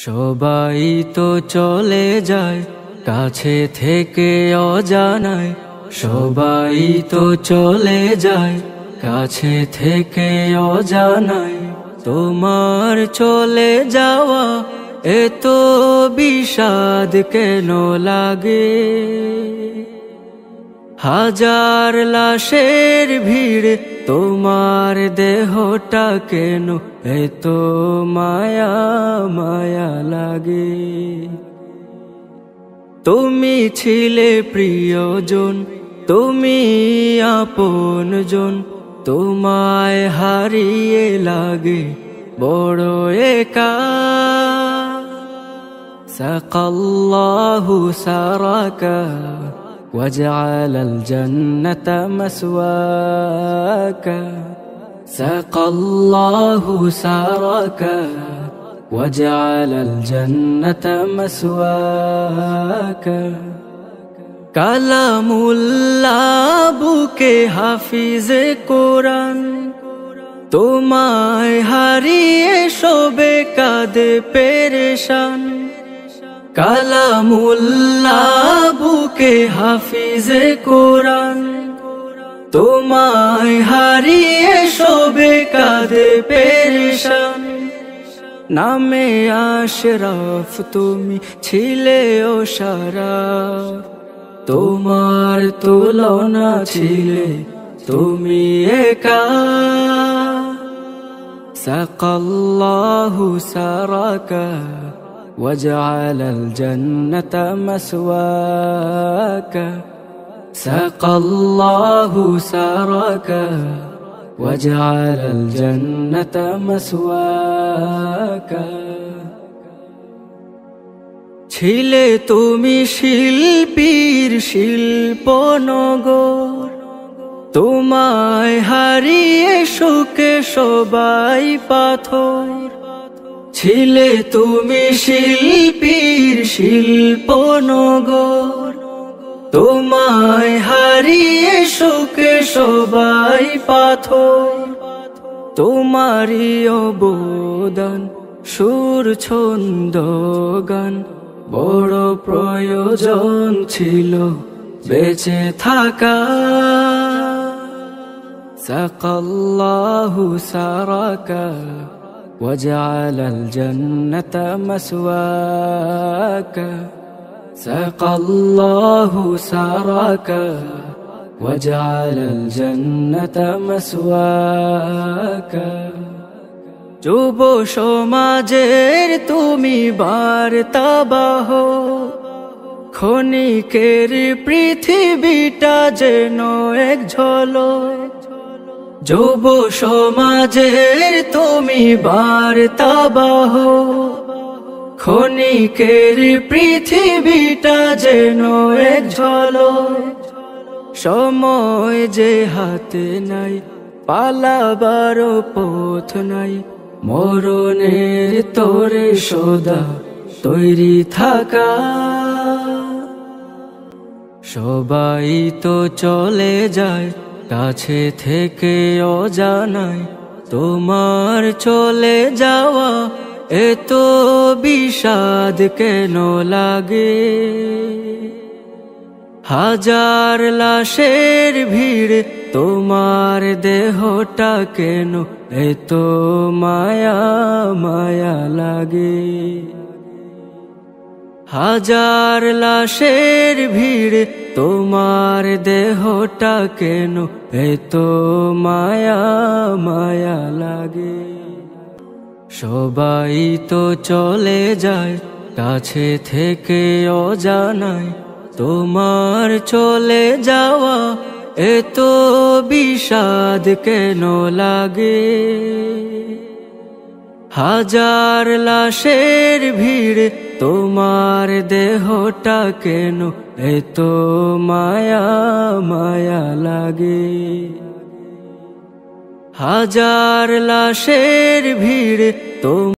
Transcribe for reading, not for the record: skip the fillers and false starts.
সবাই তো চলে যায় কাছে থেকে অজানায়, সবাই তো চলে যায় কাছে থেকে অজানায়। তোমার চলে যাওয়া এত বিষাদ কেন লাগে? হাজার লাশের ভিড় তোমার দেহটা কেন এত মায়া মায়া লাগে? তুমি ছিলে প্রিয়জন, তুমি আপনজন, তোমায় হারিয়ে লাগে বড় একা। সাকাল্লাহু সারাকা وجعل الجنة مسواك، سقى الله سارك وجعل الجنة مسواك। কালামুল্লাহ বুকে হাফিজে কোরআন, তোমায় হারিয়ে শোবে কাঁদে পেরেশান। কালামুল্লাহ বুকে হাফিজে কোরআন, তোমায় হারিয়ে শোবে কাঁদে পেরেশান। নামে আশরাফ তুমি ছিলে ও শারাফ, তোমার তুলনা ছিলে তুমি একা। সাকাল্লাহু সারাকা وجعل الجنة مسواك، سقى الله سارك وجعل الجنة مسواك। ছিলে তুমি শিল্পীর শিল্পনগর, তোমায় হারিয়ে সুখে সবাই পাথর। ছিলে তুমি শিল্পীর শিল্পনগর, তোমায় হারিয়ে সুখে সবাই পাথর। তোমারই অবদান সুর ছন্দ গান বড় প্রয়োজন ছিল বেঁচে থাকা। সাকাল্লাহু সারাকা وجعل الجنة مسواك، سقى الله سارك وجعل الجنة مسواك। যুব সমাজের তুমি বার্তাবাহ, ক্ষণিকের পৃথিবীটা যেন এক ঝলক। যুব সমাজের তুমি বার্তাবাহ, ক্ষণিকের পৃথিবীটা যেন এক ঝলক। সময় যে হাতে নাই, পালাবার পথ নাই, মরণের তোরে সদা তৈরি থাকা। সবাই তো চলে যায় কাছে থেকে অজানায়, তোমার চলে যাওয়া এত বিষাদ কেন লাগে? হাজার লাশের ভিড় তোমার দেহটা কেন এত মায়া মায়া লাগে? হাজার লাশের ভিড় তোমার দেহটা কেন এত মায়া মায়া লাগে? সবাই তো চলে যায় কাছে থেকে অজানায়, তোমার চলে যাওয়া এত বিষাদ কেন লাগে? হাজার লাশের ভিড় তোমার দেহটা কেন এত মায়া মায়া লাগে? হাজার লাশের ভিড়